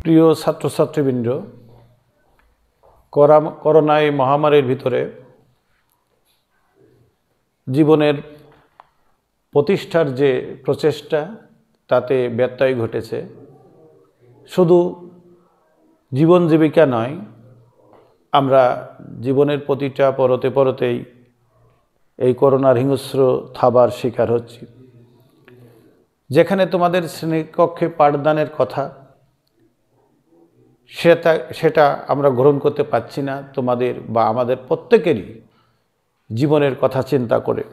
প্রিয় ছাত্রছাত্রীবৃন্দ, করোনা এই মহামারীর ভিতরে জীবনের প্রতিষ্ঠার যে প্রচেষ্টা তাতে ব্যত্যয় ঘটেছে। শুধু জীবন জীবিকা নয়, আমরা জীবনের প্রতিটা পরতে পরতেই এই করোনার হিংস্র থাবার শিকার হচ্ছি। যেখানে তোমাদের শ্রেণীকক্ষে পাঠদানের কথা সেটা আমরা গ্রহণ করতে পারছি না, তোমাদের বা আমাদের প্রত্যেকেরই জীবনের কথা চিন্তা করে।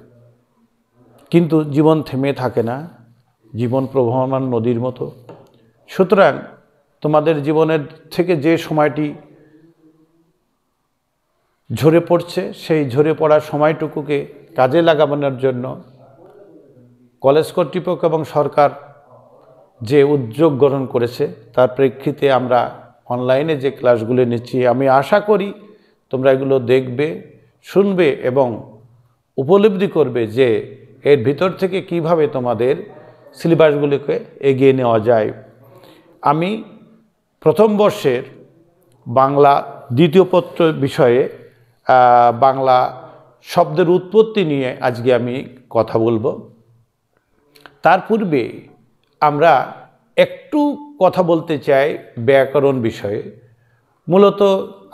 কিন্তু জীবন থেমে থাকে না, জীবন প্রবহমান নদীর মতো। সুতরাং তোমাদের জীবনের থেকে যে সময়টি ঝরে পড়ছে, সেই ঝরে পড়ার সময়টুকুকে কাজে লাগানোর জন্য কলেজ কর্তৃপক্ষ এবং সরকার যে উদ্যোগ গ্রহণ করেছে তার প্রেক্ষিতে আমরা অনলাইনে যে ক্লাসগুলো নিচ্ছি, আমি আশা করি তোমরা এগুলো দেখবে, শুনবে এবং উপলব্ধি করবে যে এর ভিতর থেকে কিভাবে তোমাদের সিলেবাসগুলিকে এগিয়ে নেওয়া যায়। আমি প্রথম বর্ষের বাংলা দ্বিতীয় পত্র বিষয়ে বাংলা শব্দের উৎপত্তি নিয়ে আজকে আমি কথা বলবো। তার পূর্বে আমরা একটু কথা বলতে চাই ব্যাকরণ বিষয়ে। মূলত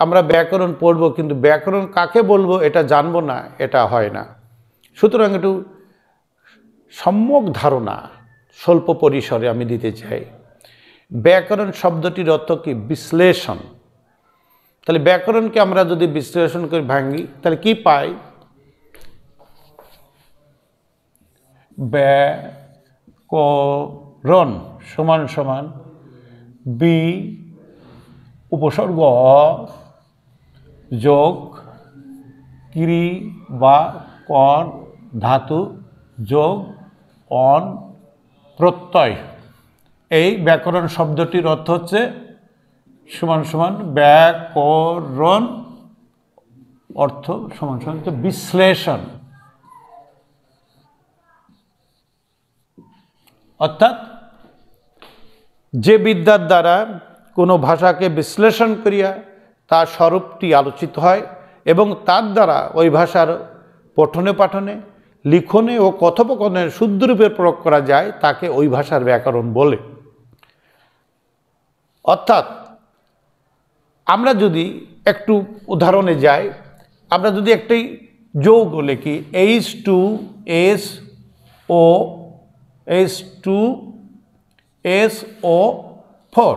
আমরা ব্যাকরণ পড়ব, কিন্তু ব্যাকরণ কাকে বলবো এটা জানবো না, এটা হয় না। সুতরাং একটু সম্যক ধারণা স্বল্প পরিসরে আমি দিতে চাই। ব্যাকরণ শব্দটির অর্থ কি? বিশ্লেষণ। তাহলে ব্যাকরণকে আমরা যদি বিশ্লেষণ করে ভাঙি তাহলে কি পাই? ব্যাকরণ সমান সমান বি উপসর্গ যোগ ক্রি বা কন ধাতু যোগ অন প্রত্যয়। এই ব্যাকরণ শব্দটির অর্থ হচ্ছে সমান সমান ব্যাকরণ অর্থ সমান সমান বিশ্লেষণ। অর্থাৎ যে বিদ্যার দ্বারা কোনো ভাষাকে বিশ্লেষণ করিয়া তার স্বরূপটি আলোচিত হয় এবং তার দ্বারা ওই ভাষার পঠনে পাঠনে লিখনে ও কথোপকথনের শুদ্ধরূপে প্রয়োগ করা যায় তাকে ওই ভাষার ব্যাকরণ বলে। অর্থাৎ আমরা যদি একটু উদাহরণে যাই, আমরা যদি একটি যৌগ লিখি H2SO4,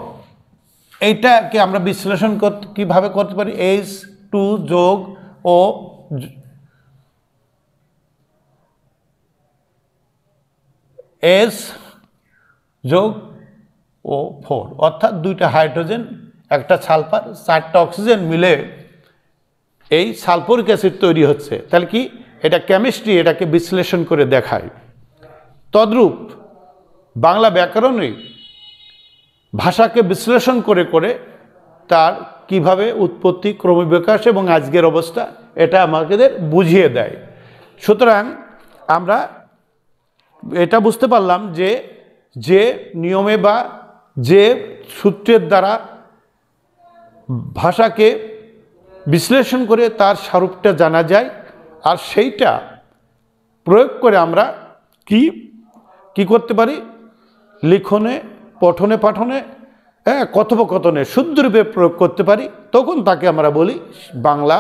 এইটাকে আমরা বিশ্লেষণ কিভাবে করতে পারি? H2 যোগ O S যোগ O4, অর্থাৎ দুইটা হাইড্রোজেন একটা সালফার 4টা অক্সিজেন মিলে এই সালফোরিক অ্যাসিড তৈরি হচ্ছে। তাহলে কি? এটা কেমিস্ট্রি, এটাকে বিশ্লেষণ করে দেখায়। তদ্রূপ বাংলা ব্যাকরণে ভাষাকে বিশ্লেষণ করে করে তার কিভাবে উৎপত্তি, ক্রমবিকাশ এবং আজকের অবস্থা এটা আমাদের বুঝিয়ে দেয়। সুতরাং আমরা এটা বুঝতে পারলাম যে যে নিয়মে বা যে সূত্রের দ্বারা ভাষাকে বিশ্লেষণ করে তার স্বরূপটা জানা যায়, আর সেইটা প্রয়োগ করে আমরা কি করতে পারি? লিখনে, পঠনে পাঠনে, কথোপকথনে শুদ্ধরূপে প্রয়োগ করতে পারি। তখন তাকে আমরা বলি বাংলা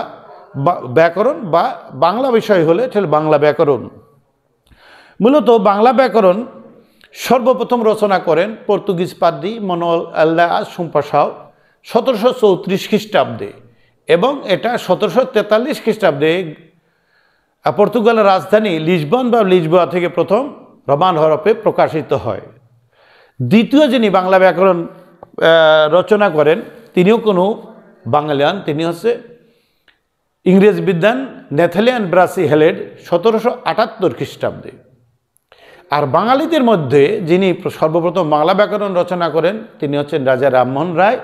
ব্যাকরণ, বা বাংলা বিষয় হলে তাহলে বাংলা ব্যাকরণ। মূলত বাংলা ব্যাকরণ সর্বপ্রথম রচনা করেন পর্তুগিজ পাদ্রী মানুয়েল আলভাস সুম্পাসাও 1734 খ্রিস্টাব্দে, এবং এটা 1743 খ্রিস্টাব্দে পর্তুগালের রাজধানী লিসবন বা লিসবোয়া থেকে প্রথম রোমান হরফে প্রকাশিত হয়। দ্বিতীয় যিনি বাংলা ব্যাকরণ রচনা করেন তিনিও কোনো বাঙালিয়ান, তিনি হচ্ছে ইংরেজ বিদ্বান নেথানিয়েল ব্রাসি হেলেড 1778 খ্রিস্টাব্দে। আর বাঙালিদের মধ্যে যিনি সর্বপ্রথম বাংলা ব্যাকরণ রচনা করেন তিনি হচ্ছেন রাজা রামমোহন রায়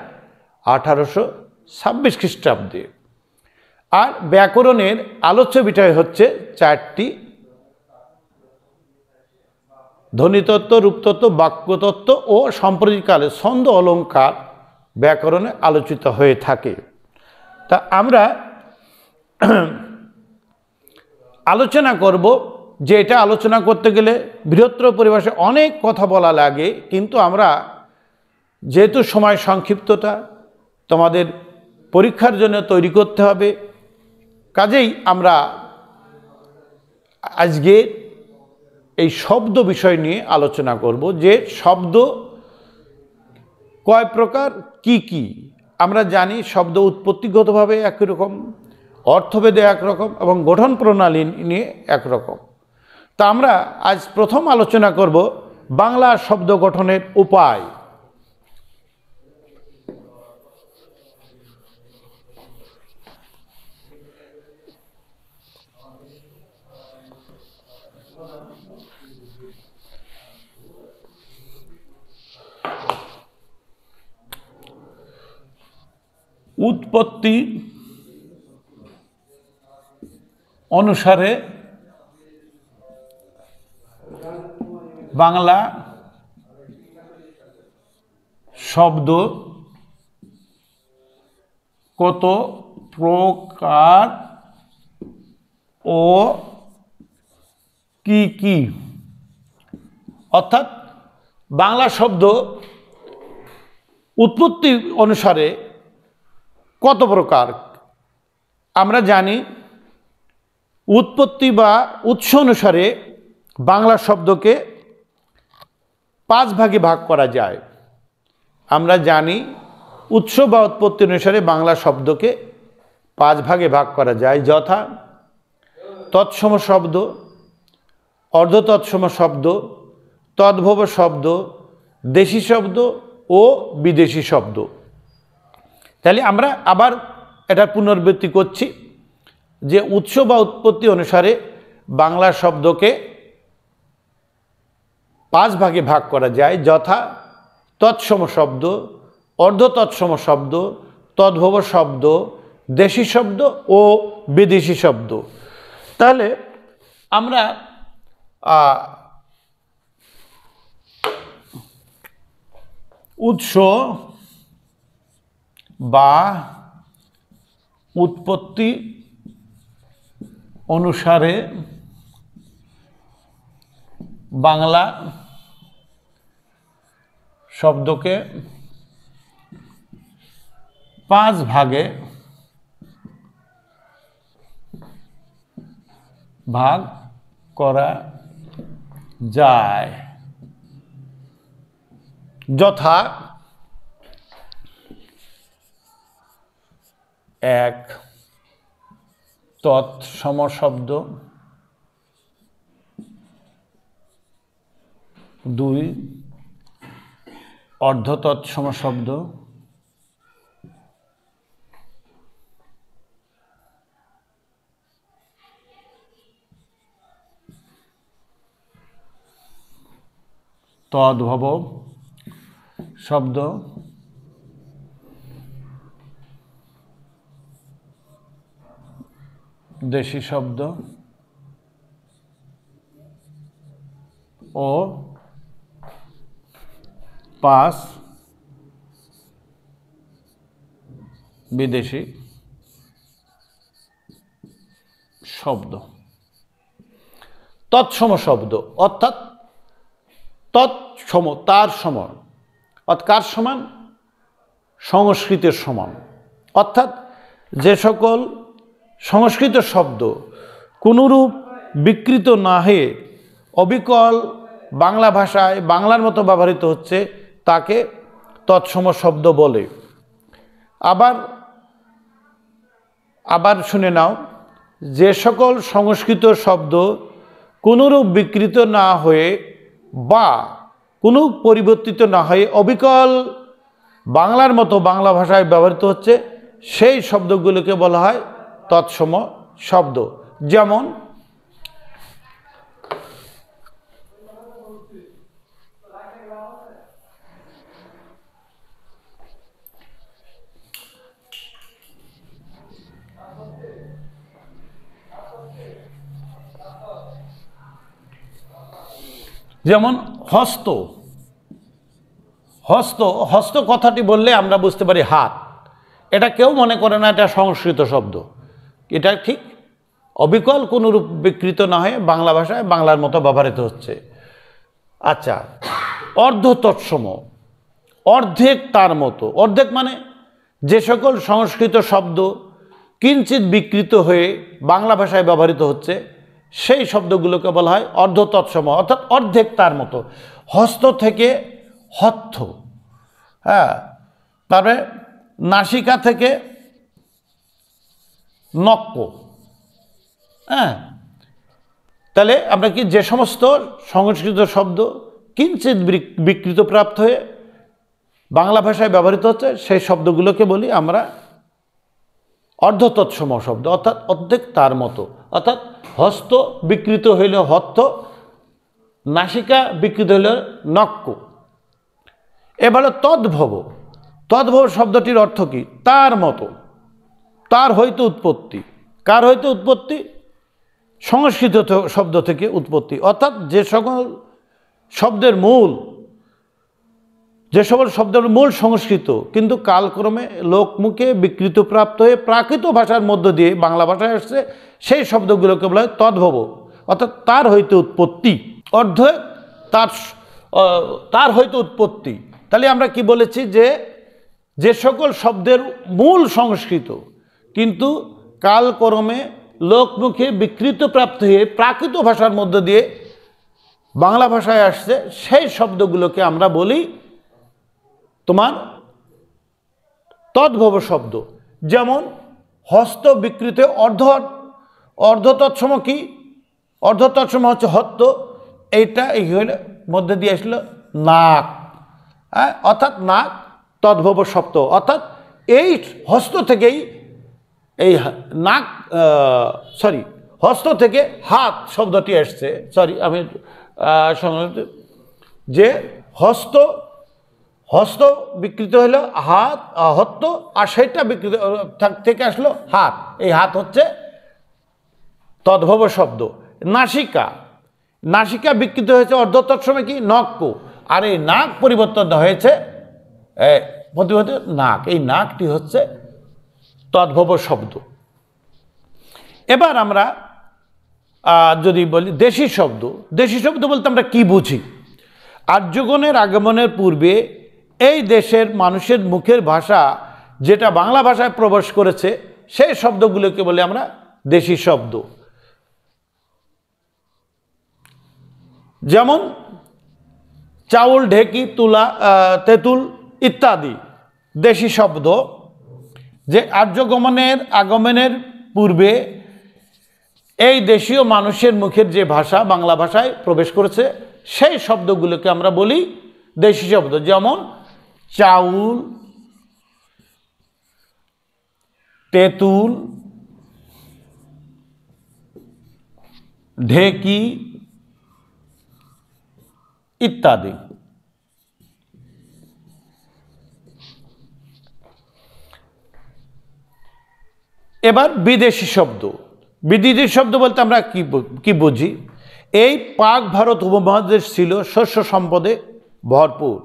1826 খ্রিস্টাব্দে। আর ব্যাকরণের আলোচ্য বিষয় হচ্ছে 4টি: ধ্বনিতত্ত্ব, রূপতত্ত্ব, বাক্যতত্ত্ব ও সাম্প্রতিককালে ছন্দ অলঙ্কার ব্যাকরণে আলোচিত হয়ে থাকে। তা আমরা আলোচনা করব যে এটা আলোচনা করতে গেলে বৃহত্তর পরিভাষায় অনেক কথা বলা লাগে, কিন্তু আমরা যেহেতু সময় সংক্ষিপ্ততা, তোমাদের পরীক্ষার জন্য তৈরি করতে হবে, কাজেই আমরা আজকে এই শব্দ বিষয় নিয়ে আলোচনা করব যে শব্দ কয় প্রকার, কি কি। আমরা জানি শব্দ উৎপত্তিগতভাবে একই রকম, অর্থভেদে একরকম এবং গঠন প্রণালী নিয়ে একরকম। তা আমরা আজ প্রথম আলোচনা করব বাংলা শব্দ গঠনের উপায়। উৎপত্তি অনুসারে বাংলা শব্দ কত প্রকার ও কি কি, অর্থাৎ বাংলা শব্দ উৎপত্তি অনুসারে কত প্রকার। আমরা জানি উৎপত্তি বা উৎস অনুসারে বাংলা শব্দকে 5 ভাগে ভাগ করা যায়। আমরা জানি উৎস বা উৎপত্তি অনুসারে বাংলা শব্দকে 5 ভাগে ভাগ করা যায়, যথা তৎসম শব্দ, অর্ধতৎসম শব্দ, তদ্ভব শব্দ, দেশি শব্দ ও বিদেশি শব্দ। তাহলে আমরা আবার এটার পুনরাবৃত্তি করছি যে উৎস বা উৎপত্তি অনুসারে বাংলা শব্দকে 5 ভাগে ভাগ করা যায়, যথা তৎসম শব্দ, অর্ধতৎসম শব্দ, তদ্ভব শব্দ, দেশি শব্দ ও বিদেশি শব্দ। তাহলে আমরা উৎস বা উৎপত্তি অনুসারে বাংলা শব্দকে 5 ভাগে ভাগ করা যায়, যথা 1 তৎসম শব্দ, 2 অর্ধতৎসম শব্দ, 3 তদ্ভব শব্দ, 4 দেশি শব্দ ও 5 বিদেশি শব্দ। তৎসম শব্দ অর্থাৎ তৎসম, তার সমান, অর্থাৎ কার সমান? সংস্কৃতের সমান। অর্থাৎ যে সকল সংস্কৃত শব্দ কোনরূপ বিকৃত না হয়ে অবিকল বাংলা ভাষায় বাংলার মতো ব্যবহৃত হচ্ছে তাকে তৎসম শব্দ বলে। আবার শুনে নাও, যে সকল সংস্কৃত শব্দ কোনরূপ বিকৃত না হয়ে বা কোনো পরিবর্তিত না হয়ে অবিকল বাংলার মতো বাংলা ভাষায় ব্যবহৃত হচ্ছে সেই শব্দগুলোকে বলা হয় তৎসম শব্দ। যেমন হস্ত, হস্ত, হস্ত কথাটি বললে আমরা বুঝতে পারি হাত। এটা কেউ মনে করে না এটা সংস্কৃত শব্দ, এটা ঠিক অবিকল কোনো রূপ বিকৃত না হয়ে বাংলা ভাষায় বাংলার মতো ব্যবহৃত হচ্ছে। আচ্ছা, অর্ধ তৎসম, অর্ধেক তার মতো। অর্ধেক মানে যে সকল সংস্কৃত শব্দ কিঞ্চিত বিকৃত হয়ে বাংলা ভাষায় ব্যবহৃত হচ্ছে সেই শব্দগুলোকে বলা হয় অর্ধ তৎসম, অর্থাৎ অর্ধেক তার মতো। হস্ত থেকে হত্থ, হ্যাঁ, তারপরে নাসিকা থেকে নক্ক। হ্যাঁ, তাহলে আমরা কি যে সমস্ত সংস্কৃত শব্দ কিঞ্চিত বিকৃত প্রাপ্ত হয়ে বাংলা ভাষায় ব্যবহৃত হচ্ছে সেই শব্দগুলোকে বলি আমরা অর্ধ তৎসম শব্দ, অর্থাৎ অর্ধেক তার মতো। অর্থাৎ হস্ত বিকৃত হইল হত্থ, নাসিকা বিকৃত হইল নক্ক। এবার তদ্ভব, তদ্ভব শব্দটির অর্থ কি? তার মতো, তার হইতে উৎপত্তি। কার হইতে উৎপত্তি? সংস্কৃত শব্দ থেকে উৎপত্তি। অর্থাৎ যে সকল শব্দের মূল, যে সকল শব্দের মূল সংস্কৃত কিন্তু কালক্রমে লোকমুখে বিকৃত প্রাপ্ত হয়ে প্রাকৃত ভাষার মধ্য দিয়ে বাংলা ভাষায় আসছে সেই শব্দগুলোকে বলা হয় তদ্ভব, অর্থাৎ তার হইতে উৎপত্তি। অর্ধে তার হইতে উৎপত্তি। তাহলে আমরা কি বলেছি যে যে সকল শব্দের মূল সংস্কৃত কিন্তু কালক্রমে লোকমুখে বিকৃত প্রাপ্ত হয়ে প্রাকৃত ভাষার মধ্য দিয়ে বাংলা ভাষায় আসছে সেই শব্দগুলোকে আমরা বলি তোমার তদ্ভব শব্দ। যেমন হস্ত বিকৃত অর্ধ তৎসম কি? অর্ধ তৎসম হচ্ছে হস্ত, এইটা এই মধ্যে দিয়ে আসলো নাক, হ্যাঁ, অর্থাৎ নাক তদ্ভব শব্দ। অর্থাৎ এই হস্ত থেকেই এই নাক, সরি, হস্ত থেকে হাত শব্দটি আসছে। সরি, আমি যে হস্ত, হস্ত বিকৃত হলো হাত, হস্ত, আর সেইটা বিকৃত থেকে আসলো হাত। এই হাত হচ্ছে তদ্ভব শব্দ। নাসিকা, নাসিকা বিকৃত হয়েছে অর্ধ তৎসমে কি? নক্ক। আর এই নাক পরিবর্তন হয়েছে প্রতিবাদ নাক। এই নাকটি হচ্ছে তদ্ভব শব্দ। এবার আমরা যদি বলি দেশি শব্দ, দেশি শব্দ বলতে আমরা কি বুঝি? আর্যগণের আগমনের পূর্বে এই দেশের মানুষের মুখের ভাষা যেটা বাংলা ভাষায় প্রবেশ করেছে সেই শব্দগুলোকে বলে আমরা দেশি শব্দ। যেমন চাউল, ঢেকি, তুলা, তেঁতুল ইত্যাদি দেশি শব্দ যে আর্যগমনের আগমনের পূর্বে এই দেশীয় মানুষের মুখের যে ভাষা বাংলা ভাষায় প্রবেশ করেছে সেই শব্দগুলোকে আমরা বলি দেশি শব্দ। যেমন চাউল, তেঁতুল, ঢেকি ইত্যাদি। এবার বিদেশি শব্দ। বিদেশি শব্দ বলতে আমরা কি বুঝি? এই পাক ভারত উপমহাদেশ ছিল শস্য সম্পদে ভরপুর।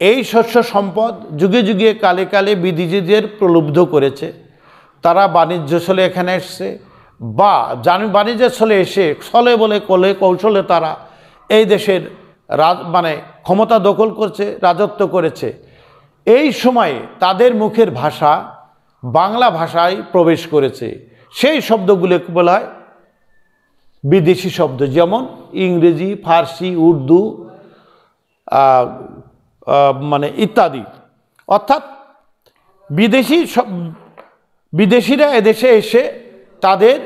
এই শস্য সম্পদ যুগে যুগে কালে কালে বিদেশিদের প্রলুব্ধ করেছে। তারা বাণিজ্য ছলে এখানে এসছে, বা বাণিজ্যের ছলে এসে ছলে বলে কলে কৌশলে তারা এই দেশের মানে ক্ষমতা দখল করছে, রাজত্ব করেছে। এই সময়ে তাদের মুখের ভাষা বাংলা ভাষায় প্রবেশ করেছে, সেই শব্দগুলোকে বলা হয় বিদেশি শব্দ। যেমন ইংরেজি, ফার্সি, উর্দু মানে ইত্যাদি। অর্থাৎ বিদেশিরা এদেশে এসে তাদের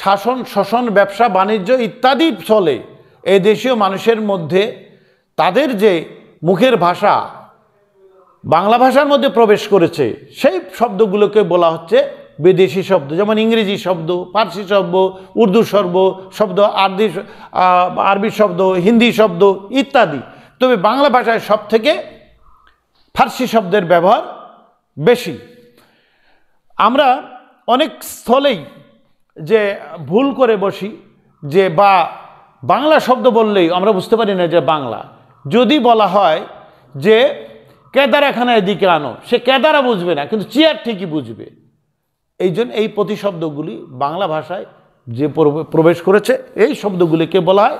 শাসন, শোষণ, ব্যবসা বাণিজ্য ইত্যাদি চলে এই দেশীয় মানুষের মধ্যে তাদের যে মুখের ভাষা বাংলা ভাষার মধ্যে প্রবেশ করেছে সেই শব্দগুলোকে বলা হচ্ছে বিদেশি শব্দ। যেমন ইংরেজি শব্দ, ফার্সি শব্দ, উর্দু শব্দ, আরবি শব্দ, হিন্দি শব্দ ইত্যাদি। তবে বাংলা ভাষায় সব থেকে ফার্সি শব্দের ব্যবহার বেশি। আমরা অনেক স্থলেই যে ভুল করে বসি যে বা বাংলা শব্দ বললেই আমরা বুঝতে পারি না যে বাংলা। যদি বলা হয় যে কেদারাখানা এদিকে আনো, সে কেদারা বুঝবে না, কিন্তু চেয়ার ঠিকই বুঝবে। এই জন্য এই প্রতিশব্দগুলি বাংলা ভাষায় যে প্রবেশ করেছে, এই শব্দগুলিকে বলা হয়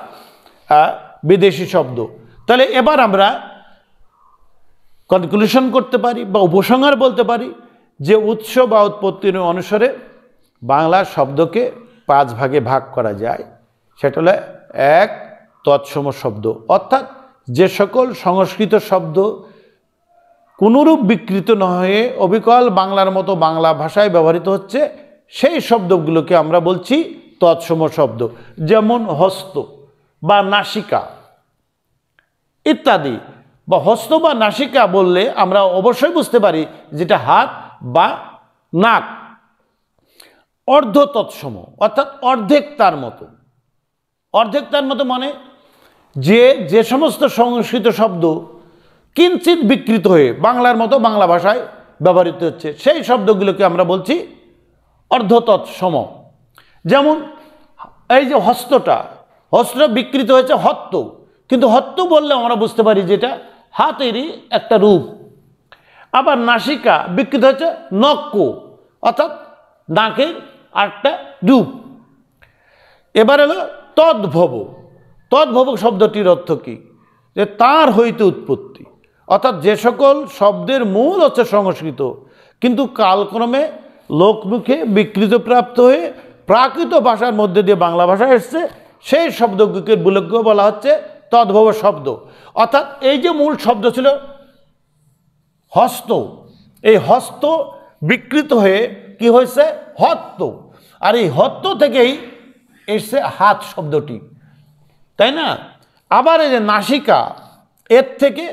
বিদেশি শব্দ। তাহলে এবার আমরা কনক্লুশন করতে পারি বা উপসংহার বলতে পারি যে উৎস বা উৎপত্তির অনুসারে বাংলা শব্দকে 5 ভাগে ভাগ করা যায়। সেটা হলো 1, তৎসম শব্দ, অর্থাৎ যে সকল সংস্কৃত শব্দ কোনরূপ বিকৃত না হয়ে অবিকল বাংলার মতো বাংলা ভাষায় ব্যবহৃত হচ্ছে, সেই শব্দগুলোকে আমরা বলছি তৎসম শব্দ। যেমন হস্ত বা নাসিকা ইত্যাদি। বা হস্ত বা নাসিকা বললে আমরা অবশ্যই বুঝতে পারি যেটা হাত বা নাক। অর্ধ তৎসম অর্থাৎ অর্ধেক তার মতো। অর্ধেক তার মতো মানে যে সমস্ত সংস্কৃত শব্দ কিঞ্চিত বিকৃত হয়ে বাংলার মতো বাংলা ভাষায় ব্যবহৃত হচ্ছে, সেই শব্দগুলোকে আমরা বলছি অর্ধ তৎসম। যেমন এই যে হস্তটা বিকৃত হয়েছে হত্ত, কিন্তু হত্ত বললে আমরা বুঝতে পারি যেটা হাতেরই একটা রূপ। আবার নাসিকা বিকৃত হয়েছে নক্ক, অর্থাৎ নাকের একটা রূপ। এবার হলো তদ্ভব। তদ্ভব শব্দটির অর্থ কি? যে তার হইতে উৎপত্তি, অর্থাৎ যে সকল শব্দের মূল হচ্ছে সংস্কৃত, কিন্তু কালক্রমে লোকমুখে বিকৃতপ্রাপ্ত হয়ে প্রাকৃত ভাষার মধ্যে দিয়ে বাংলা ভাষা এসছে, সেই শব্দগুলোকে বলা হচ্ছে তদ্ভব শব্দ। অর্থাৎ এই যে মূল শব্দ ছিল হস্ত, এই হস্ত বিকৃত হয়ে কি হয়েছে হত্ত, আর এই হত্ত থেকেই এসছে হাত শব্দটি, তাই না? আবার এই যে নাসিকা, এর থেকে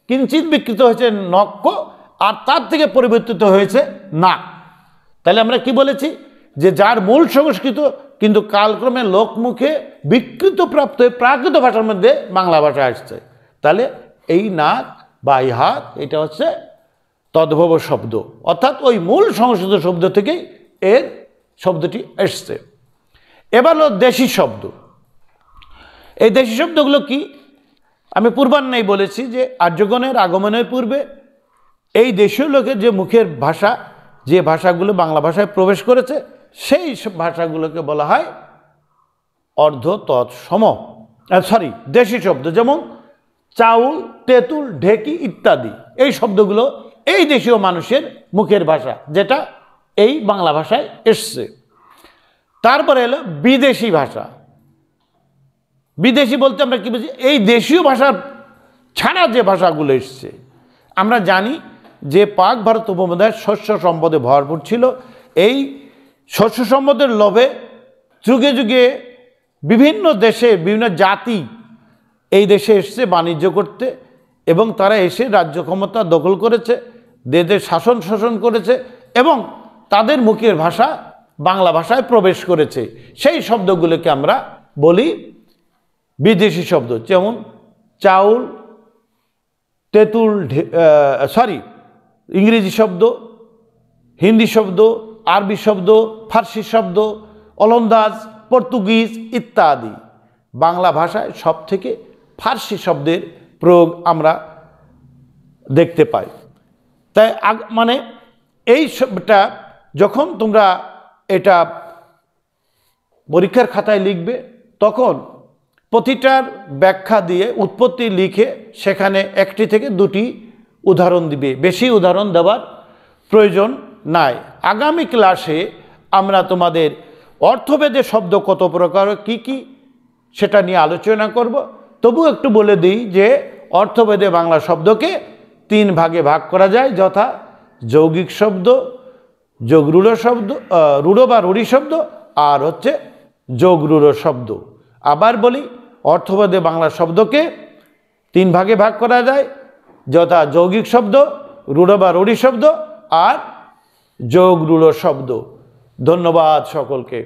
কিঞ্চিত বিকৃত হয়েছে নক্ক, আর তার থেকে পরিবর্তিত হয়েছে নাক। তাহলে আমরা কি বলেছি যে যার মূল সংস্কৃত কিন্তু কালক্রমে লোকমুখে বিকৃত প্রাপ্ত হয়ে প্রাকৃত ভাষার মধ্যে বাংলা ভাষা আসছে, তাহলে এই নাক বা এই হাত এটা হচ্ছে তদ্ভব শব্দ, অর্থাৎ ওই মূল সংস্কৃত শব্দ থেকেই এর শব্দটি এসছে। এবার হলো দেশি শব্দ। এই দেশি শব্দগুলো কি? আমি পূর্বান্নেই বলেছি যে আর্যগণের আগমনের পূর্বে এই দেশীয় লোকের যে মুখের ভাষা, যে ভাষাগুলো বাংলা ভাষায় প্রবেশ করেছে, সেই ভাষাগুলোকে বলা হয় অর্ধ তৎসম, দেশি শব্দ। যেমন চাউল, তেঁতুল, ঢেকি ইত্যাদি, এই শব্দগুলো এই দেশীয় মানুষের মুখের ভাষা, যেটা এই বাংলা ভাষায় এসছে। তারপরে এলো বিদেশি ভাষা। বিদেশি বলতে আমরা কি বুঝি? এই দেশীয় ভাষা ছাড়া যে ভাষাগুলো এসছে। আমরা জানি যে পাক ভারত উপমহাদেশ শস্য সম্পদে ভরপুর ছিল। এই শস্য সম্পদের লোভে যুগে যুগে বিভিন্ন দেশে বিভিন্ন জাতি এই দেশে এসছে বাণিজ্য করতে, এবং তারা এসে রাজ্য ক্ষমতা দখল করেছে, দেশের শাসন শোষণ করেছে, এবং তাদের মুখের ভাষা বাংলা ভাষায় প্রবেশ করেছে। সেই শব্দগুলোকে আমরা বলি বিদেশি শব্দ। যেমন চাউল, তেঁতুল, ইংরেজি শব্দ, হিন্দি শব্দ, আরবি শব্দ, ফার্সি শব্দ, ওলন্দাজ, পর্তুগিজ ইত্যাদি। বাংলা ভাষায় সব থেকে ফার্সি শব্দের প্রয়োগ আমরা দেখতে পাই। তাই মানে এই সবটা যখন তোমরা এটা পরীক্ষার খাতায় লিখবে, তখন প্রতিটার ব্যাখ্যা দিয়ে উৎপত্তি লিখে সেখানে 1টি থেকে 2টি উদাহরণ দিবে, বেশি উদাহরণ দেওয়ার প্রয়োজন নাই। আগামী ক্লাসে আমরা তোমাদের অর্থভেদে শব্দ কত প্রকার, কি কি, সেটা নিয়ে আলোচনা করব। তবু একটু বলে দিই যে অর্থভেদে বাংলা শব্দকে 3 ভাগে ভাগ করা যায়, যথা যৌগিক শব্দ, যোগরূঢ় শব্দ, রূঢ় বা রূঢ়ি শব্দ, আর হচ্ছে যোগরূঢ় শব্দ। আবার বলি, অর্থভেদে বাংলা শব্দকে 3 ভাগে ভাগ করা যায়, যথা যৌগিক শব্দ, রূঢ় বা রূঢ়ি শব্দ, আর যোগরূঢ় শব্দ। ধন্যবাদ সকলকে।